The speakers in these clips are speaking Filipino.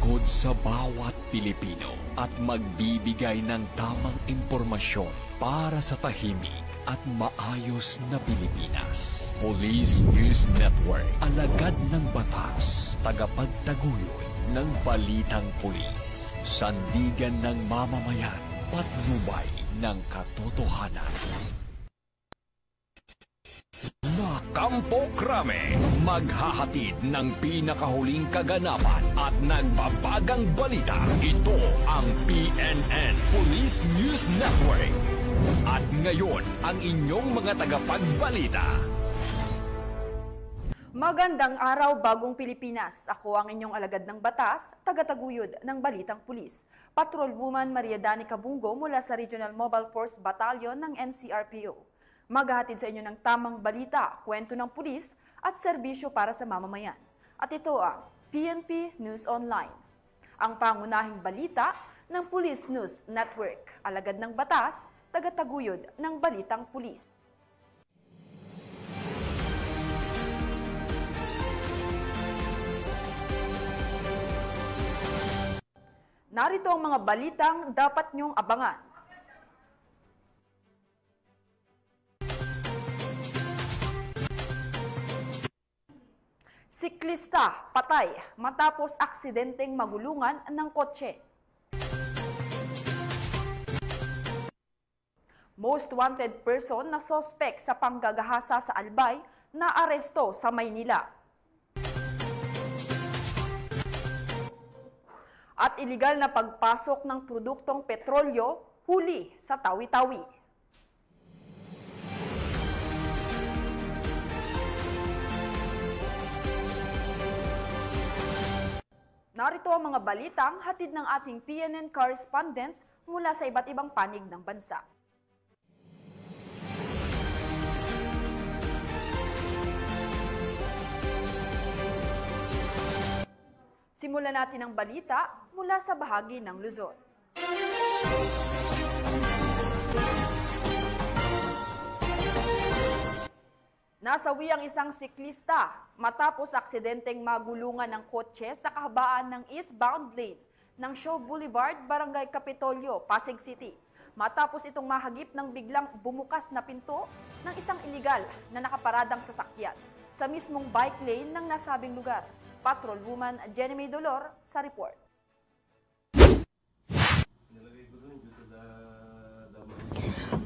lingkod sa bawat Pilipino at magbibigay ng tamang impormasyon para sa tahimik at maayos na Pilipinas. Police News Network, alagad ng batas, tagapagtaguyod ng balitang pulis, sandigan ng mamamayan, patnubay ng katotohanan. Kampo Krame, maghahatid ng pinakahuling kaganapan at nagbabagang balita. Ito ang PNN Police News Network. At ngayon, ang inyong mga tagapagbalita. Magandang araw, bagong Pilipinas. Ako ang inyong alagad ng batas, tagataguyod ng Balitang Pulis. Patrolwoman Maria Danica Bungo mula sa Regional Mobile Force Battalion ng NCRPO. Maghahatid sa inyo ng tamang balita, kwento ng pulis at serbisyo para sa mamamayan. At ito ang PNP News Online, ang pangunahing balita ng Police News Network, alagad ng batas, tagataguyod ng Balitang Pulis. Narito ang mga balitang dapat niyong abangan. Siklista patay matapos aksidenteng magulungan ng kotse. Most wanted person na sospek sa panggagahasa sa Albay na aresto sa Maynila. At iligal na pagpasok ng produktong petrolyo huli sa Tawi-Tawi. Narito ang mga balitang hatid ng ating PNN correspondents mula sa iba't ibang panig ng bansa. Simulan natin ang balita mula sa bahagi ng Luzon. Nasawi ang isang siklista matapos aksidenteng magulungan ng kotse sa kahabaan ng eastbound lane ng Shaw Boulevard, Barangay Capitolio, Pasig City. Matapos itong mahagip ng biglang bumukas na pinto ng isang iligal na nakaparadang sasakyan sa mismong bike lane ng nasabing lugar. Patrolwoman Jenny May Dolor sa report.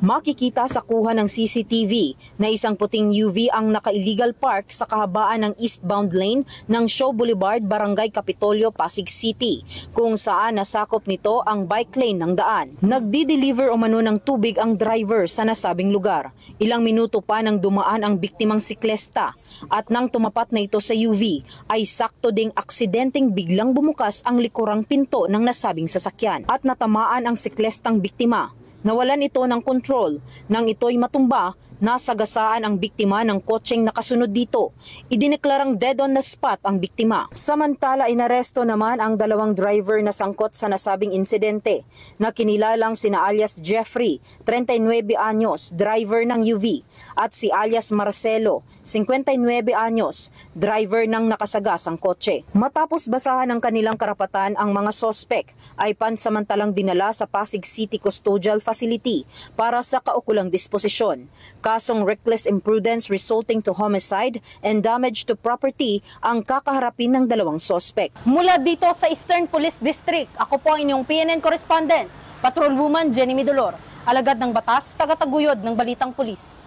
Makikita sa kuha ng CCTV na isang puting UV ang naka-illegal park sa kahabaan ng eastbound lane ng Shaw Boulevard, Barangay Capitolio, Pasig City, kung saan nasakop nito ang bike lane ng daan. Nagdi-deliver umano ng tubig ang driver sa nasabing lugar. Ilang minuto pa nang dumaan ang biktimang siklesta at nang tumapat na ito sa UV ay sakto ding aksidenteng biglang bumukas ang likurang pinto ng nasabing sasakyan at natamaan ang siklestang biktima. Nawalan ito ng kontrol nang ito'y matumba, nasagasaan ang biktima ng kotseng nakasunod dito. Idineklarang dead on the spot ang biktima. Samantala, inaresto naman ang dalawang driver na sangkot sa nasabing insidente na kinilalang sina alias Jeffrey, 39 anyos, driver ng UV, at si alias Marcelo, 59 anyos, driver ng nakasagasang kotse. Matapos basahan ng kanilang karapatan, ang mga sospek ay pansamantalang dinala sa Pasig City Custodial Facility para sa kaukulang disposisyon. Kasong reckless imprudence resulting to homicide and damage to property ang kakaharapin ng dalawang sospek. Mula dito sa Eastern Police District, ako po ang inyong PNN correspondent, Patrolwoman Jenny Midolor, alagad ng batas, tagataguyod ng Balitang Pulis.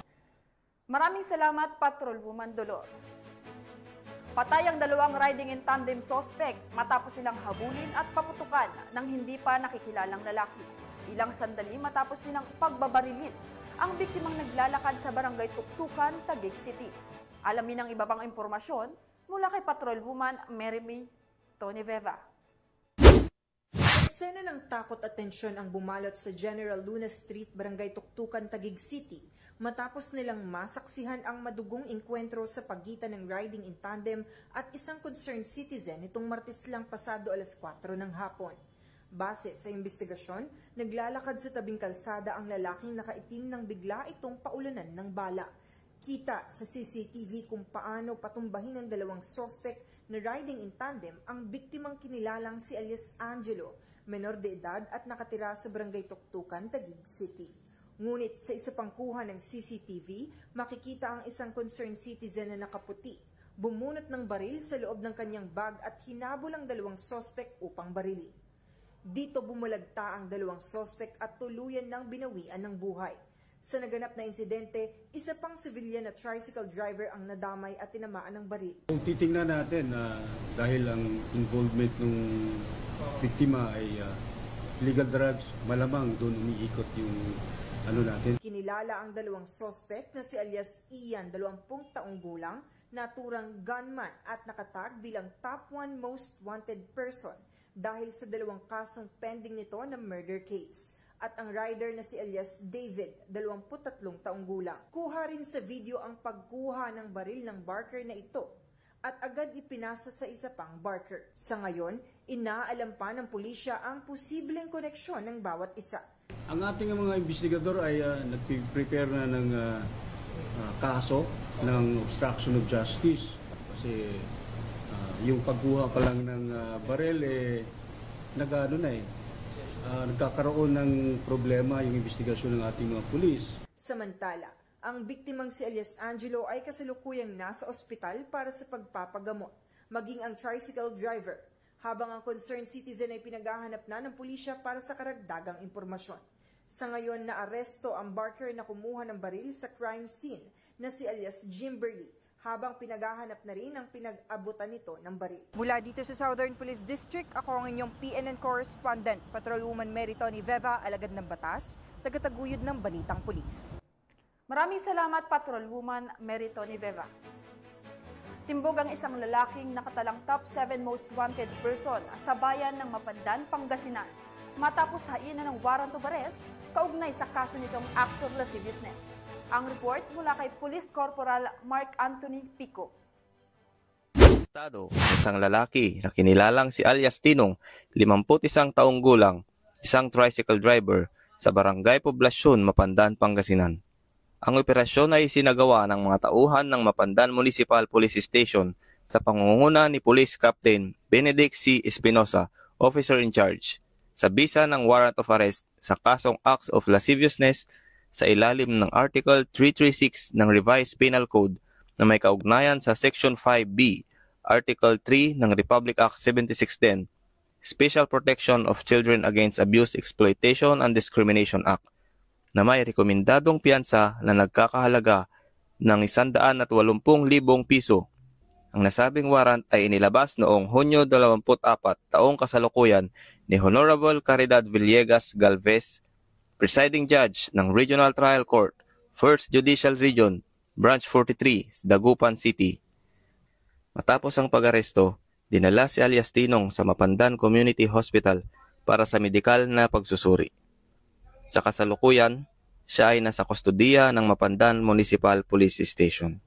Maraming salamat, Patrolwoman Dolor. Patay ang dalawang riding in tandem suspect matapos silang habulin at paputukan ng hindi pa nakikilalang lalaki. Ilang sandali matapos nilang pagbabarilin ang biktimang naglalakad sa Barangay Tuktukan, Taguig City. Alamin ang iba pang impormasyon mula kay Patrolwoman Mary May Toniveva. Eksena ng takot at tensyon ang bumalot sa General Luna Street, Barangay Tuktukan, Taguig City matapos nilang masaksihan ang madugong engkwentro sa pagitan ng riding in tandem at isang concerned citizen nitong Martes lang pasado alas 4 ng hapon. Base sa investigasyon, naglalakad sa tabing kalsada ang lalaking nakaitim nang bigla itong paulanan ng bala. Kita sa CCTV kung paano patumbahin ng dalawang sospek na riding in tandem ang biktimang kinilalang si alias Angelo, menor de edad at nakatira sa Barangay Tuktukan, Taguig City. Ngunit sa isa pang kuha ng CCTV, makikita ang isang concerned citizen na nakaputi, bumunot ng baril sa loob ng kanyang bag at hinabol ang dalawang sospek upang barilin. Dito bumulagta ang dalawang sospek at tuluyan ng binawian ng buhay. Sa naganap na insidente, isa pang civilian na tricycle driver ang nadamay at tinamaan ng baril. Kung titingnan natin na dahil ang involvement ng biktima ay illegal drugs, malamang doon umiikot yung natin. Kinilala ang dalawang sospek na si alias Ian, 20 taong gulang, naturang gunman at nakatag bilang top 1 most wanted person dahil sa dalawang kasong pending nito na murder case. At ang rider na si alias David, 23 taong gulang. Kuha rin sa video ang pagkuha ng baril ng barker na ito at agad ipinasa sa isa pang barker. Sa ngayon, inaalam pa ng pulisya ang posibleng koneksyon ng bawat isa. Ang ating mga investigador ay nag-prepare na ng kaso ng obstruction of justice kasi yung pagkuha pa lang ng baril nagkakaroon ng problema yung investigasyon ng ating mga pulis. Samantala, ang biktimang si alias Angelo ay kasalukuyang nasa ospital para sa pagpapagamot, maging ang tricycle driver, habang ang concerned citizen ay pinaghahanap na ng pulisya para sa karagdagang impormasyon. Sa ngayon, naaresto ang barker na kumuha ng baril sa crime scene na si alias Jimberly, habang pinaghahanap na rin ang pinag-abutan nito ng baril. Mula dito sa Southern Police District, ako ang inyong PNN correspondent, Patrolwoman Meritoni Veva, alagad ng batas, tagataguyod ng Balitang Pulis. Maraming salamat, Patrolwoman Meritoni Veva. Timbog ang isang lalaking nakatalang top 7 most wanted person sa bayan ng Mapandan, Pangasinan, matapos hainan ng warrant of arrest kaugnay sa kaso nitong acts of lasciviousness. Ang report mula kay Police Corporal Mark Anthony Pico. Isang lalaki na kinilalang si alias Tinong, 51 taong gulang, isang tricycle driver sa Barangay Poblasyon, Mapandan, Pangasinan. Ang operasyon ay sinagawa ng mga tauhan ng Mapandan Municipal Police Station sa pangunguna ni Police Captain Benedict C. Espinosa, Officer in Charge, sa bisa ng warrant of arrest sa kasong acts of lasciviousness sa ilalim ng Article 336 ng Revised Penal Code na may kaugnayan sa Section 5B, Article 3 ng Republic Act 7610, Special Protection of Children Against Abuse, Exploitation and Discrimination Act, na may rekomendadong piyansa na nagkakahalaga ng 180,000 piso. Ang nasabing warrant ay inilabas noong Hunyo 24, taong kasalukuyan ni Honorable Caridad Villegas Galvez, Presiding Judge ng Regional Trial Court, 1st Judicial Region, Branch 43, Dagupan City. Matapos ang pag-aresto, dinala si alias Tinong sa Mapandan Community Hospital para sa medikal na pagsusuri. Sa kasalukuyan, siya ay nasa kustudiya ng Mapandan Municipal Police Station.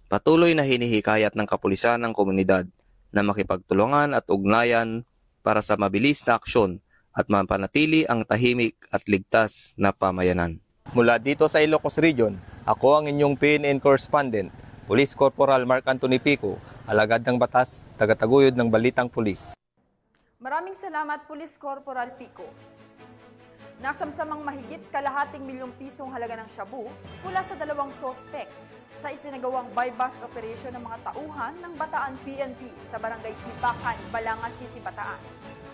Patuloy na hinihikayat ng kapulisan ng komunidad na makipagtulungan at ugnayan para sa mabilis na aksyon at mapanatili ang tahimik at ligtas na pamayanan. Mula dito sa Ilocos Region, ako ang inyong PNN correspondent, Police Corporal Mark Anthony Pico, alagad ng batas, tagataguyod ng Balitang Pulis. Maraming salamat, Police Corporal Pico. Nasamsamang mahigit kalahating milyong pisong halaga ng shabu mula sa dalawang sospek sa isinagawang buy-bust operation ng mga tauhan ng Bataan PNP sa Barangay Sibakan, Balanga City, Bataan.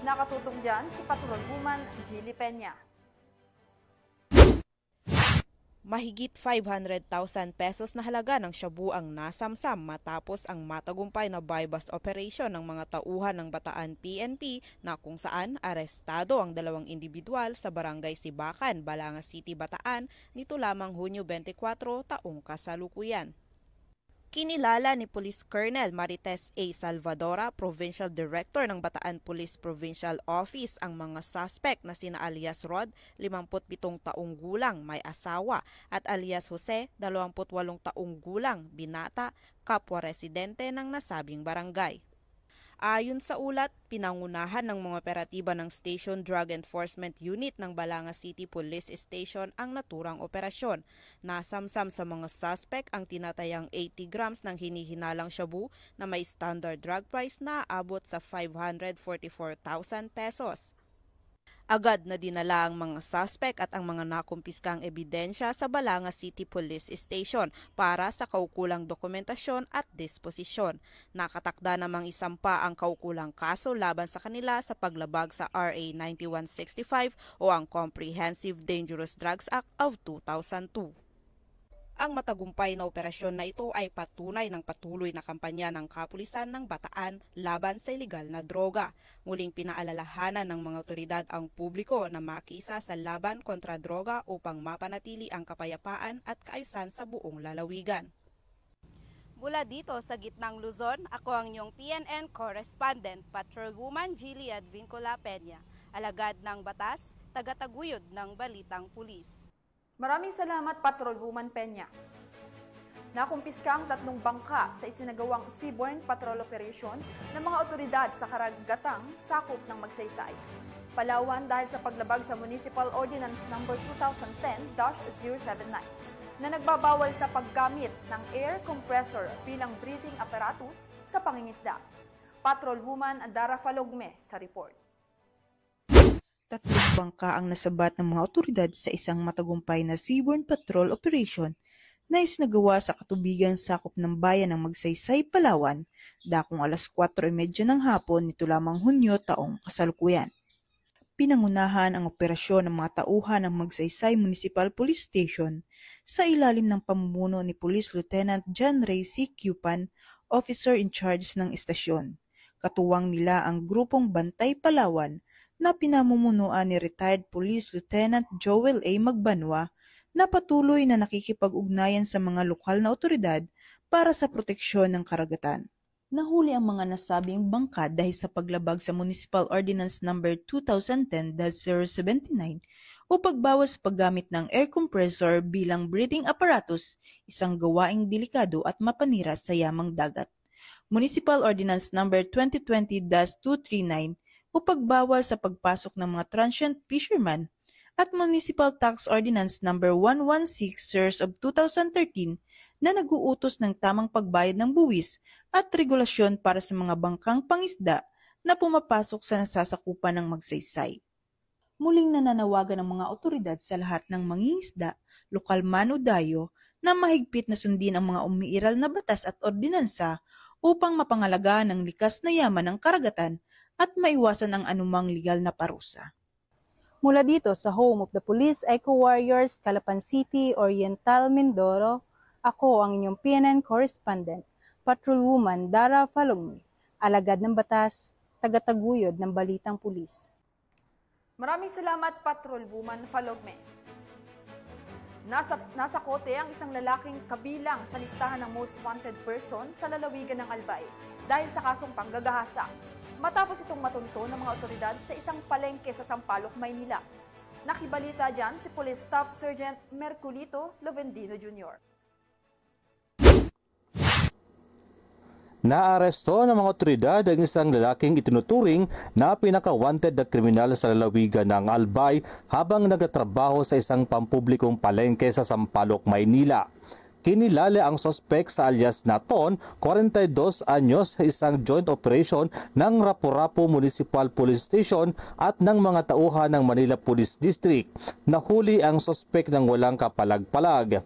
Nakatutong dyan si Patrolwoman Jilly Peña. Mahigit 500,000 pesos na halaga ng shabu ang nasamsam matapos ang matagumpay na buy-bust operation ng mga tauhan ng Bataan PNP na kung saan arestado ang dalawang individual sa Barangay Sibakan, Balanga City, Bataan nito lamang Hunyo 24, taong kasalukuyan. Kinilala ni Police Colonel Marites A. Salvadora, Provincial Director ng Bataan Police Provincial Office, ang mga suspect na sina alias Rod, 57 taong gulang, may asawa, at alias Jose, 28 taong gulang, binata, kapwa residente ng nasabing barangay. Ayon sa ulat, pinangunahan ng mga operatiba ng Station Drug Enforcement Unit ng Balanga City Police Station ang naturang operasyon. Nasamsam sa mga suspect ang tinatayang 80 grams ng hinihinalang shabu na may standard drug price na aabot sa 544,000 pesos. Agad na dinala ang mga suspect at ang mga nakumpiskang ebidensya sa Balanga City Police Station para sa kaukulang dokumentasyon at disposisyon. Nakatakda namang isampa ang kaukulang kaso laban sa kanila sa paglabag sa RA 9165 o ang Comprehensive Dangerous Drugs Act of 2002. Ang matagumpay na operasyon na ito ay patunay ng patuloy na kampanya ng kapulisan ng Bataan laban sa ilegal na droga. Muling pinaalalahanan ng mga otoridad ang publiko na makiisa sa laban kontra droga upang mapanatili ang kapayapaan at kaayusan sa buong lalawigan. Mula dito sa gitnang Luzon, ako ang inyong PNN correspondent, Patrolwoman Jilly Advincula Peña, alagad ng batas, tagataguyod ng Balitang Pulis. Maraming salamat, Patrolwoman Peña. Nakumpiska ang 3 bangka sa isinagawang seaborne patrol operation ng mga otoridad sa karagatang sakop ng Magsaysay, Palawan dahil sa paglabag sa Municipal Ordinance No. 2010-079 na nagbabawal sa paggamit ng air compressor bilang breathing apparatus sa pangingisda. Patrolwoman Andara Falogme sa report. 3 bangka ang nasabat ng mga otoridad sa isang matagumpay na seaborne patrol operation na isinagawa sa katubigan sakop ng bayan ng Magsaysay, Palawan, dakong alas 4:30 ng hapon nito lamang Hunyo taong kasalukuyan. Pinangunahan ang operasyon ng mga tauhan ng Magsaysay Municipal Police Station sa ilalim ng pamumuno ni Police Lieutenant John Ray C. Cupan, officer in charge ng istasyon. Katuwang nila ang grupong Bantay Palawan na pinamumunuan ni retired Police Lieutenant Joel A. Magbanwa na patuloy na nakikipag-ugnayan sa mga lokal na otoridad para sa proteksyon ng karagatan. Nahuli ang mga nasabing bangka dahil sa paglabag sa Municipal Ordinance No. 2010-079 o pagbawal sa paggamit ng air compressor bilang breathing apparatus, isang gawaing delikado at mapanira sa yamang dagat. Municipal Ordinance No. 2020-239 o pagbawal sa pagpasok ng mga transient fishermen at Municipal Tax Ordinance No. 116 of 2013 na nag-uutos ng tamang pagbayad ng buwis at regulasyon para sa mga bangkang pangisda na pumapasok sa nasasakupan ng Magsaysay. Muling nananawagan ng mga otoridad sa lahat ng mangingisda, lokal man o dayo, na mahigpit na sundin ang mga umiiral na batas at ordinansa upang mapangalagaan ang likas na yaman ng karagatan at maiwasan ang anumang legal na parusa. Mula dito sa home of the Police Eco Warriors, Calapan City, Oriental, Mindoro, ako ang inyong PNN correspondent, Patrolwoman Dara Falogme, alagad ng batas, tagataguyod ng Balitang Pulis. Maraming salamat, Patrolwoman Falogme. Nasa kote ang isang lalaking kabilang sa listahan ng most wanted person sa lalawigan ng Albay dahil sa kasong panggagahasa. Matapos itong matunto ng mga otoridad sa isang palengke sa Sampaloc, Maynila. Nakibalita dyan si Police Staff Sergeant Merculito Lovendino Jr. Naaresto ng mga otoridad ang isang lalaking itinuturing na pinaka-wanted na kriminal sa lalawigan ng Albay habang nagtatrabaho sa isang pampublikong palengke sa Sampaloc, Maynila. Kinilala ang sospek sa alias Naton, 42 anyos, sa isang joint operation ng Rapu-Rapu Municipal Police Station at ng mga tauhan ng Manila Police District. Nahuli ang sospek ng walang kapalag-palag.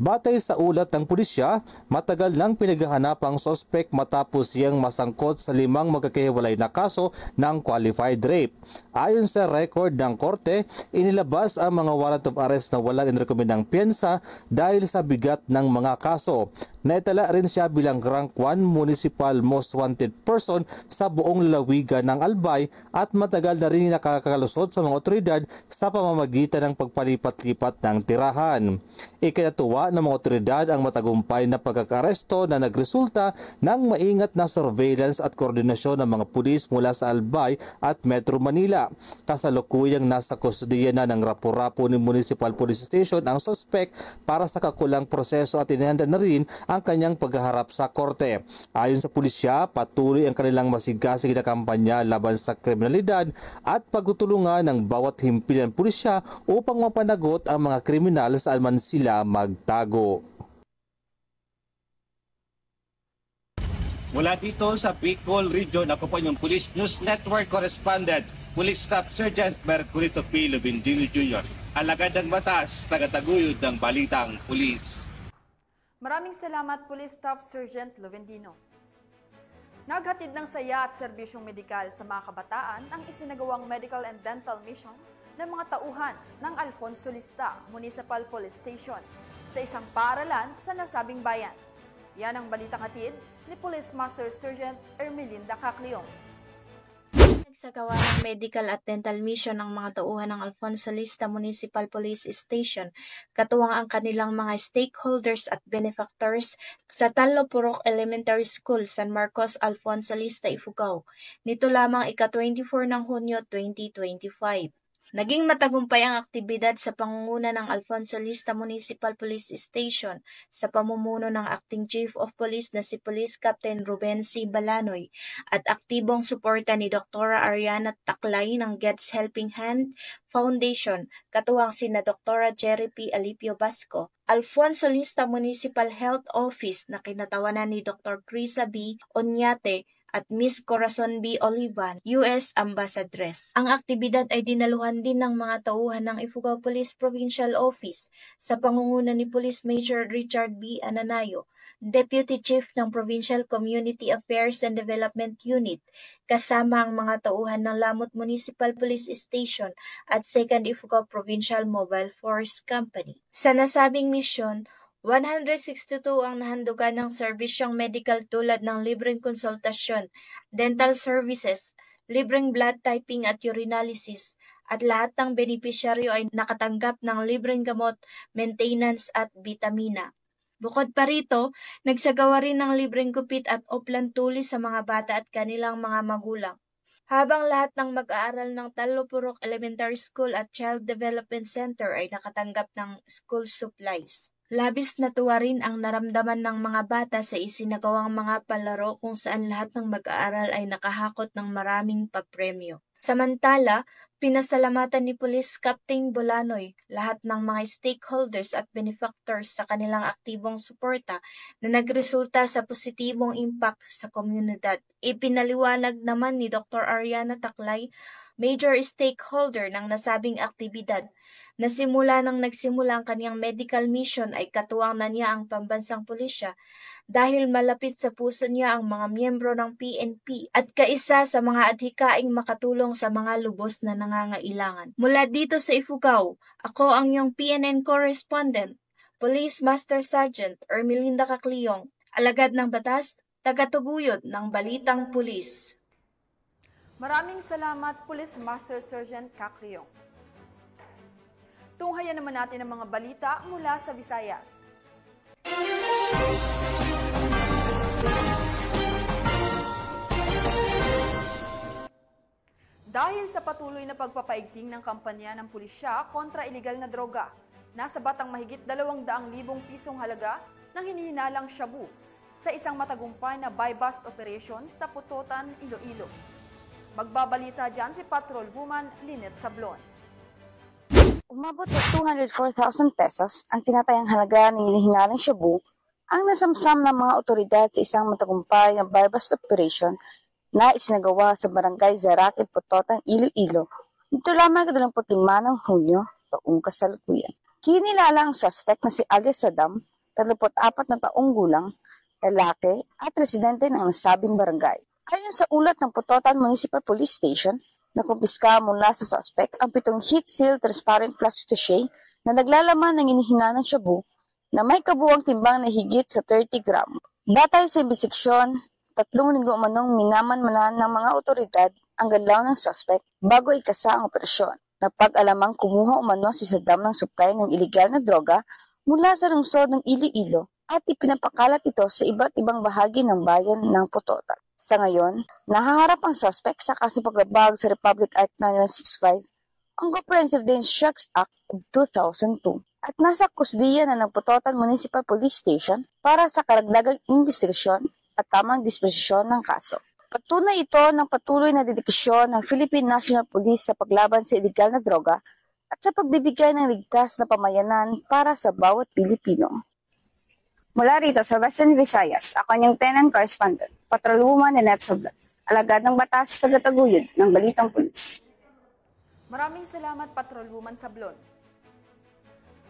Batay sa ulat ng pulisya, matagal nang pinaghahanap ang sospek matapos siyang masangkot sa 5 magkakahiwalay na kaso ng qualified rape. Ayon sa record ng korte, inilabas ang mga warrant of arrest na walang inirekomendang piyensa dahil sa bigat ng mga kaso. Naitala rin siya bilang rank 1 municipal most wanted person sa buong lalawigan ng Albay at matagal na rin nakakalusot sa mga otoridad sa pamamagitan ng pagpalipat-lipat ng tirahan. Ikinatuwa Ginagawa ng mga otoridad ang matagumpay na pagkakaresto na nagresulta ng maingat na surveillance at koordinasyon ng mga pulis mula sa Albay at Metro Manila. Kasalukuyang nasa kustudiya na ng rapo-rapo ni Municipal Police Station ang suspect para sa kakulang proseso at inihanda na rin ang kanyang paghaharap sa korte. Ayon sa pulisya, patuloy ang kanilang masigasig na kampanya laban sa kriminalidad at pagtutulungan ng bawat himpilan pulisya upang mapanagot ang mga kriminal saan man sila magtago. Mula dito sa Bicol Region, ako po yung Police News Network Correspondent, Police Staff Sergeant Mercurito P. Lubindino Jr., alagad ng batas, tagataguyod ng balitang pulis. Maraming salamat, Police Staff Sergeant Luvendino. Naghatid ng saya at serbisyong medikal sa mga kabataan ang isinagawang medical and dental mission ng mga tauhan ng Alfonso Lista Municipal Police Station sa isang paaralan sa nasabing bayan. Yan ang balitang hatid ni Police Master Sergeant Ermelinda Cacleong. Nagsagawa ng medical at dental mission ng mga tauhan ng Alfonso Lista Municipal Police Station, katuwang ang kanilang mga stakeholders at benefactors sa Tanlo Purok Elementary School, San Marcos, Alfonso Lista, Ifugao. Nito lamang ika-24 ng Hunyo 2025. Naging matagumpay ang aktibidad sa pangunguna ng Alfonso Lista Municipal Police Station sa pamumuno ng Acting Chief of Police na si Police Captain Ruben C. Balanoy at aktibong suporta ni Dr. Ariana Taklay ng Gets Helping Hand Foundation, katuwang sina Dr. Jerry P. Alipio Basco, Alfonso Lista Municipal Health Office na kinatawanan ni Dr. Crisa B. Onyate at Miss Corazon B. Olivan, U.S. Ambassadress. Ang aktibidad ay dinaluhan din ng mga tauhan ng Ifugao Police Provincial Office sa pangunguna ni Police Major Richard B. Ananayo, Deputy Chief ng Provincial Community Affairs and Development Unit, kasama ang mga tauhan ng Lamut Municipal Police Station at 2nd Ifugao Provincial Mobile Force Company. Sa nasabing misyon, 162 ang nahandugan ng serbisyong medical tulad ng libreng konsultasyon, dental services, libreng blood typing at urinalysis, at lahat ng benepisyaryo ay nakatanggap ng libreng gamot, maintenance at vitamina. Bukod pa rito, nagsagawa rin ng libreng gupit at oplan tulis sa mga bata at kanilang mga magulang. Habang lahat ng mag-aaral ng Tanlo Purok Elementary School at Child Development Center ay nakatanggap ng school supplies. Labis na tuwa rin ang naramdaman ng mga bata sa isinagawang mga palaro kung saan lahat ng mag-aaral ay nakahakot ng maraming papremyo. Samantala, pinasalamatan ni Police Captain Bolanoy lahat ng mga stakeholders at benefactors sa kanilang aktibong suporta na nagresulta sa positibong impact sa komunidad. Ipinaliwanag naman ni Dr. Ariana Taklay, major stakeholder ng nasabing aktibidad, na simula nang nagsimula ang kanyang medical mission ay katuwang na niya ang pambansang pulisya dahil malapit sa puso niya ang mga miyembro ng PNP at kaisa sa mga adhikaing makatulong sa mga lubos na nangangailangan. Mula dito sa Ifugao, ako ang iyong PNN correspondent, Police Master Sergeant Ermelinda Cacleong, alagad ng batas, tagatuguyod ng balitang pulis. Maraming salamat, Police Master Sergeant Cacleong. Tunghayan naman natin ang mga balita mula sa Visayas. Dahil sa patuloy na pagpapaigting ng kampanya ng pulisya kontra ilegal na droga, nasa batang mahigit 200,000 pisong halaga ng hinihinalang shabu sa isang matagumpay na buy-bust operation sa Putotan, Iloilo. Magbabalita dyan si Patrol Woman Linet Sablon. Umabot sa 204,000 pesos ang tinatayang halaga ng hinihinalang shabu ang nasamsam ng mga otoridad sa isang matagumpay na buy-bust operation na isinagawa sa Barangay Zaraque, Putotan, Iloilo. Ito lamang 25 ng Hunyo, taong kasalukuyan. Kinilala ang suspect na si alias Saddam, 34 na taong gulang, lalaki at residente ng nasabing barangay. Ayon sa ulat ng Putotan Municipal Police Station, nakumpiska mula sa suspect ang 7 heat seal transparent plastic sachet na naglalaman ng inihinanang shabu na may kabuuang timbang na higit sa 30 gram. Batay sa imbestigasyon, 3 linggo umanong minamanmanan ng mga otoridad ang galaw ng suspect bago ikasa ang operasyon. Napag-alamang kumuha umano si Saddam ng supply ng iligal na droga mula sa lungsod ng Iloilo at ipinapakalat ito sa iba't ibang bahagi ng bayan ng Putotan. Sa ngayon, nahaharap ang suspect sa kasong paglabag sa Republic Act 9165, ang Comprehensive Dangerous Act of 2002, at nasa kusdiya na ng Putotan Municipal Police Station para sa karagdagang investigasyon at tamang disposisyon ng kaso. Patunay ito ng patuloy na dedikasyon ng Philippine National Police sa paglaban sa iligal na droga at sa pagbibigay ng ligtas na pamayanan para sa bawat Pilipino. Mula rito sa Western Visayas, ako niyang tenant correspondent, Patrolwoman Nanette Soblat, alagad ng batas tagataguyod ng Balitang Pulis. Maraming salamat, Patrolwoman Sablon.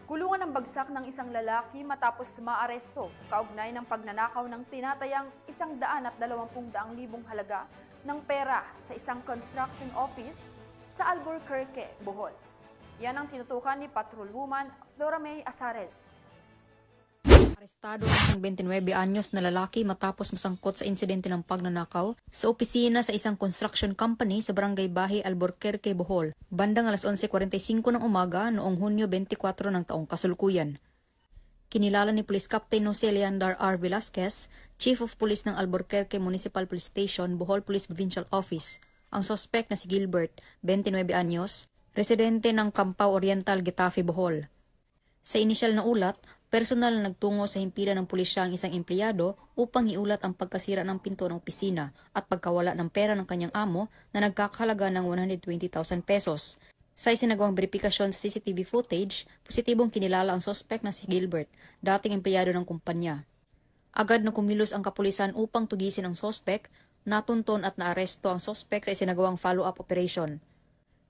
Kulungan ng bagsak ng isang lalaki matapos maaresto kaugnay ng pagnanakaw ng tinatayang 120,000 halaga ng pera sa isang construction office sa Albuquerque, Bohol. Yan ang tinutukan ni Patrolwoman Flora May Azares. Arestado ang isang 29 anyos na lalaki matapos masangkot sa insidente ng pagnanakaw sa opisina sa isang construction company sa Barangay Bahi, Albuquerque, Bohol, bandang alas 11:45 ng umaga noong Hunyo 24 ng taong kasalukuyan. Kinilala ni Police Captain Jose Leandar R. Velasquez, Chief of Police ng Albuquerque Municipal Police Station, Bohol Police Provincial Office, ang suspect na si Gilbert, 29 anyos, residente ng Campao Oriental, Getafe, Bohol. Sa inisyal na ulat, personal na nagtungo sa himpilan ng pulisya ang isang empleyado upang iulat ang pagkasira ng pinto ng opisina at pagkawala ng pera ng kanyang amo na nagkakahalaga ng 120,000 pesos. Sa isinagawang beripikasyon sa CCTV footage, positibong kinilala ang suspect na si Gilbert, dating empleyado ng kumpanya. Agad na kumilos ang kapulisan upang tugisin ang suspect, natunton at naaresto ang suspect sa isinagawang follow-up operation.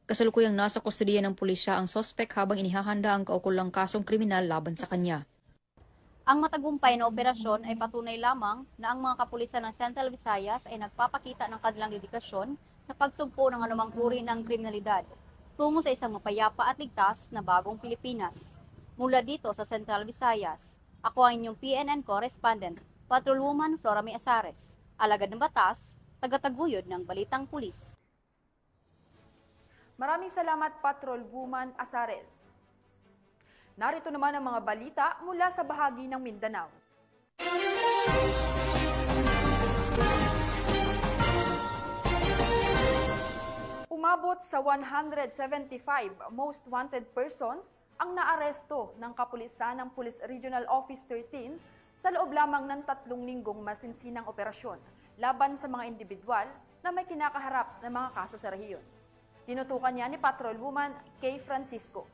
Kasalukuyang nasa kustodiya ng pulisya ang suspect habang inihahanda ang kaukulang kasong kriminal laban sa kanya. Ang matagumpay na operasyon ay patunay lamang na ang mga kapulisan ng Central Visayas ay nagpapakita ng kanilang dedikasyon sa pagsugpo ng anumang uri ng kriminalidad tungo sa isang mapayapa at ligtas na bagong Pilipinas. Mula dito sa Central Visayas, ako ang inyong PNN correspondent, Patrolwoman Flora May Azares, alagad ng batas, tagataguyod ng Balitang Pulis. Maraming salamat, Patrolwoman Azares. Narito naman ang mga balita mula sa bahagi ng Mindanao. Umabot sa 175 most wanted persons ang naaresto ng kapulisan ng Police Regional Office 13 sa loob lamang ng 3 linggong masinsinang operasyon laban sa mga individual na may kinakaharap na mga kaso sa rehiyon. Tinutukan niya ni Patrolwoman Kay Francisco.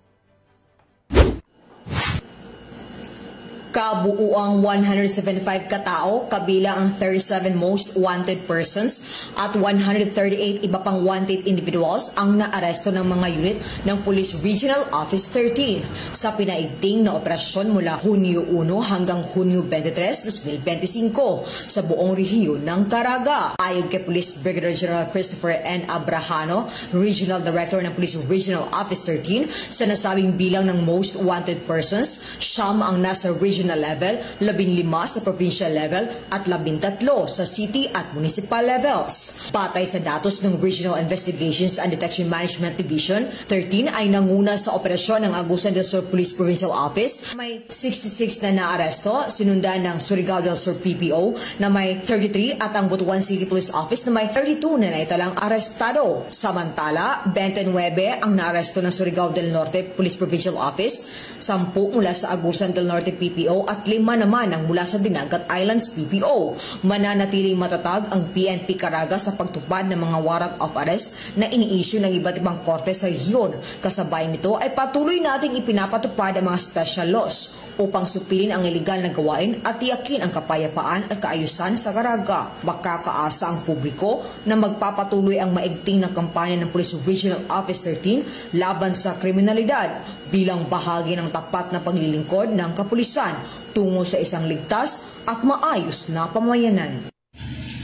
Kabuuang 175 katao, kabilang ang 37 most wanted persons at 138 iba pang wanted individuals ang naaresto ng mga unit ng Police Regional Office 13 sa pinaigting na operasyon mula Hunyo 1 hanggang Hunyo 23, 2025 sa buong rehiyon ng Caraga. Ayon kay Police Brigadier General Christopher N. Abrahano, Regional Director ng Police Regional Office 13, sa nasabing bilang ng most wanted persons, siyam ang nasa regional level, 15 sa provincial level at 13 sa city at municipal levels. Patay sa datos ng Regional Investigations and Detection Management Division, 13 ay nanguna sa operasyon ng Agusan del Sur Police Provincial Office. May 66 na naaresto, sinundan ng Surigao del Sur PPO na may 33 at ang Butuan City Police Office na may 32 na naitalang arestado. Samantala, 29 ang naaresto ng Surigao del Norte Police Provincial Office, 10 mula sa Agusan del Norte PPO at 5 naman ang mula sa Dinagat Islands PPO. Mananatiling matatag ang PNP Caraga sa pagtupad ng mga warrant of arrest na ini-issue ng iba't ibang korte sa rehiyon. Kasabay nito ay patuloy nating ipinapatupad ang mga special laws upang supilin ang iligal na gawain at tiyakin ang kapayapaan at kaayusan sa Caraga. Makakaasa ang publiko na magpapatuloy ang maigting na kampanya ng Police Regional Office 13 laban sa kriminalidad bilang bahagi ng tapat na paglilingkod ng kapulisan tungo sa isang ligtas at maayos na pamayanan.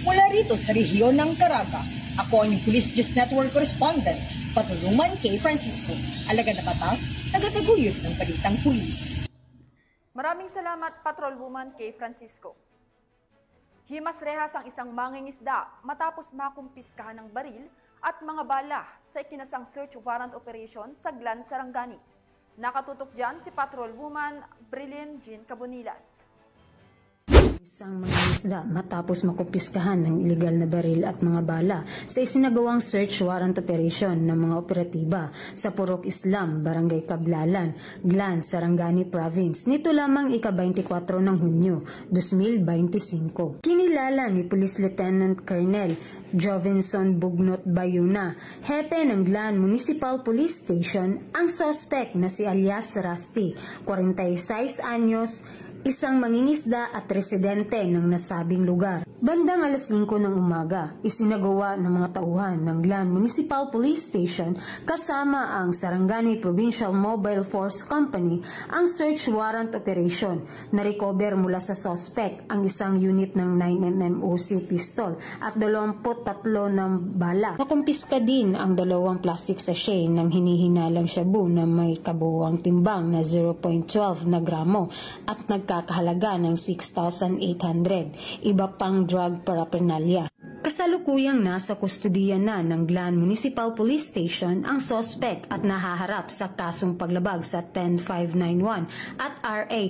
Mula rito sa rehiyon ng Caraga, ako ang Police News Network Correspondent, Patrolwoman Kay Francisco, alagad na batas, tagataguyod ng Balitang Pulis. Maraming salamat, Patrolwoman Kay Francisco. Himas rehas ang isang mangingisda matapos makumpiskahan ng baril at mga bala sa ikinasang search warrant operation sa Glan, Sarangani. Nakatutok dyan si Patrolwoman Brilliant Jean Cabonilas. Isang mga isda matapos makumpiskahan ng ilegal na baril at mga bala sa isinagawang search warrant operation ng mga operatiba sa Purok Islam, Barangay Cablalan, Glan, Sarangani Province nito lamang ika-24 ng Hunyo 2025. Kinilala ni Police Lieutenant Colonel Jovinson Bugnot Bayuna, hepe ng Glan Municipal Police Station, ang suspect na si alias Rusty, 46 anyos, isang mangingisda at residente ng nasabing lugar. Bandang alas 5 ng umaga, isinagawa ng mga tauhan ng Glan Municipal Police Station kasama ang Sarangani Provincial Mobile Force Company ang search warrant operation. Na-recover mula sa suspect ang isang unit ng 9mm Uzi pistol at 23 ng bala. Nakumpiska din ang 2 plastic sachet ng hinihinalang shabu na may kabuuang timbang na 0.12 na gramo at nagkakahalaga ng 6,800. Iba pang drug paraphernalia. Kasalukuyang nasa kustudiya na ng Glan Municipal Police Station ang suspect at nahaharap sa kasong paglabag sa 10591 at RA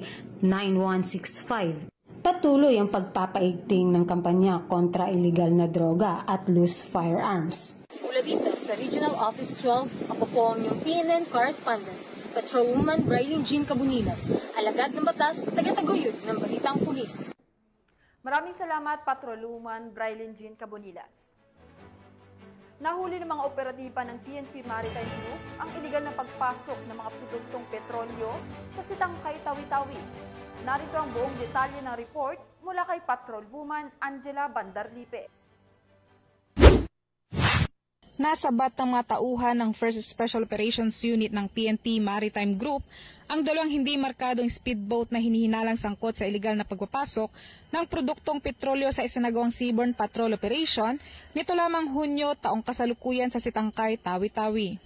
9165. Patuloy ang pagpapaigting ng kampanya kontra iligal na droga at loose firearms. Mula dito sa Regional Office 12, ako po ang inyong PNN correspondent, Patrolwoman Brilliant Jean Cabonilas, alagad ng batas, tagataguyod ng Balitang Pulis. Maraming salamat, Patrolwoman Brilliant Jean Cabonilas. Nahuli ng mga operatiba ng PNP Maritime Group ang iligal na pagpasok ng mga produktong petrolyo sa Sitangkay, Tawi-Tawi. Narito ang buong detalye ng report mula kay Patrolwoman Angela Bandarlipe. Nasabat ng mga tauhan ng 1st Special Operations Unit ng PNP Maritime Group ang 2 hindi markadong speedboat na hinihinalang sangkot sa iligal na pagpapasok ng produktong petrolyo sa isinagawang seaborne patrol operation nito lamang Hunyo taong kasalukuyan sa Sitangkay, Tawi-Tawi.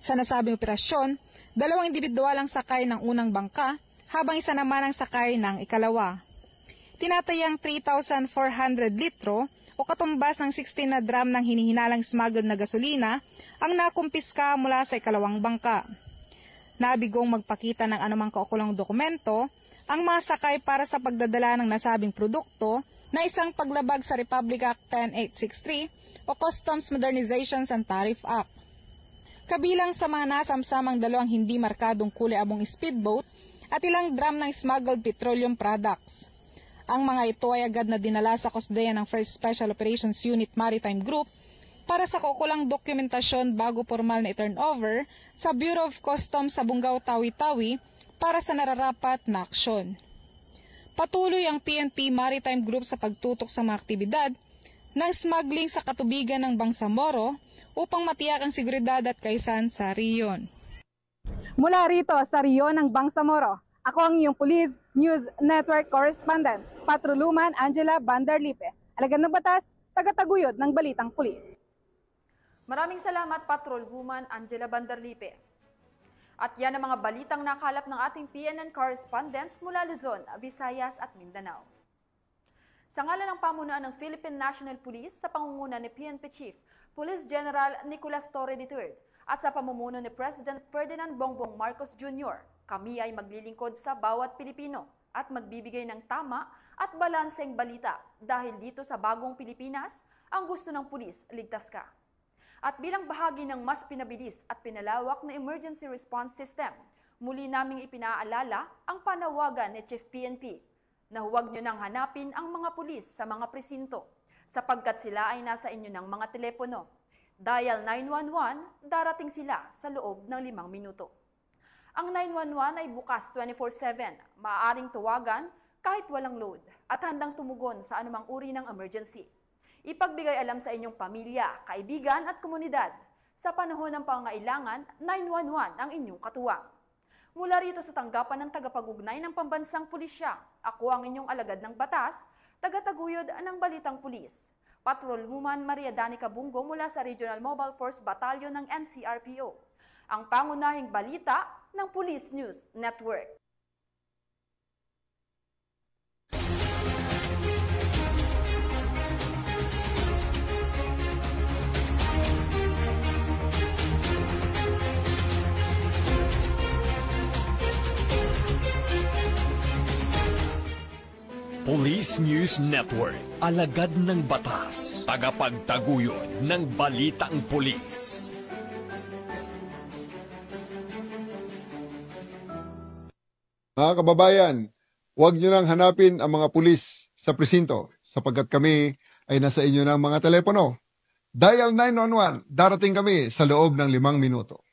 Sa nasabing operasyon, 2 individual ang sakay ng unang bangka habang isa naman ang sakay ng ikalawa. Tinatayang 3,400 litro o katumbas ng 16 na drum ng hinihinalang smuggled na gasolina ang nakumpiska mula sa ikalawang bangka. Nabigong magpakita ng anumang kaukulang dokumento ang mga sakay para sa pagdadala ng nasabing produkto na isang paglabag sa Republic Act 10863 o Customs Modernizations and Tariff Act. Kabilang sa mga nasamsamang 2 hindi markadong kulay abong speedboat at ilang drum ng smuggled petroleum products. Ang mga ito ay agad na dinala sa kusdeya ng 1st Special Operations Unit Maritime Group para sa kaukulang dokumentasyon bago formal na i-turnover sa Bureau of Customs sa Bungaw, Tawi-Tawi para sa nararapat na aksyon. Patuloy ang PNP Maritime Group sa pagtutok sa mga aktibidad ng smuggling sa katubigan ng Bangsamoro upang matiyak ang seguridad at kaisan sa riyon. Mula rito sa riyon ng Bangsamoro, ako ang iyong Police News Network Correspondent, Patrolwoman Angela Bandarlipe, alagad ng batas, tagataguyod ng Balitang Pulis. Maraming salamat, Patrolwoman Angela Bandarlipe. At yan ang mga balitang nakalap ng ating PNN correspondents mula Luzon, Visayas at Mindanao. Sa ngalan ng pamunuan ng Philippine National Police sa pangunguna ni PNP Chief Police General Nicolas Torre III at sa pamumuno ni President Ferdinand Bongbong Marcos Jr., kami ay maglilingkod sa bawat Pilipino at magbibigay ng tama at balanseng balita dahil dito sa bagong Pilipinas, ang gusto ng pulis, ligtas ka. At bilang bahagi ng mas pinabilis at pinalawak na emergency response system, muli naming ipinaalala ang panawagan ni Chief PNP na huwag nyo nang hanapin ang mga pulis sa mga presinto sapagkat sila ay nasa inyo ng mga telepono. Dial 911, darating sila sa loob ng 5 minuto. Ang 911 ay bukas 24/7, maaaring tawagan kahit walang load at handang tumugon sa anumang uri ng emergency. Ipagbigay alam sa inyong pamilya, kaibigan at komunidad. Sa panahon ng pangailangan, 911 ang inyong katuwang. Mula rito sa tanggapan ng tagapag-ugnay ng Pambansang Pulisya, ako ang inyong alagad ng batas, tagataguyod ng Balitang Pulis. Patrolwoman Maria Danica Bungo mula sa Regional Mobile Force Battalion ng NCRPO. Ang pangunahing balita ng Police News Network. Police News Network, alagad ng batas, tagapagtaguyod ng balitang pulis. Mga kababayan, huwag nyo nang hanapin ang mga pulis sa presinto sapagkat kami ay nasa inyo ng mga telepono. Dial 911, darating kami sa loob ng 5 minuto.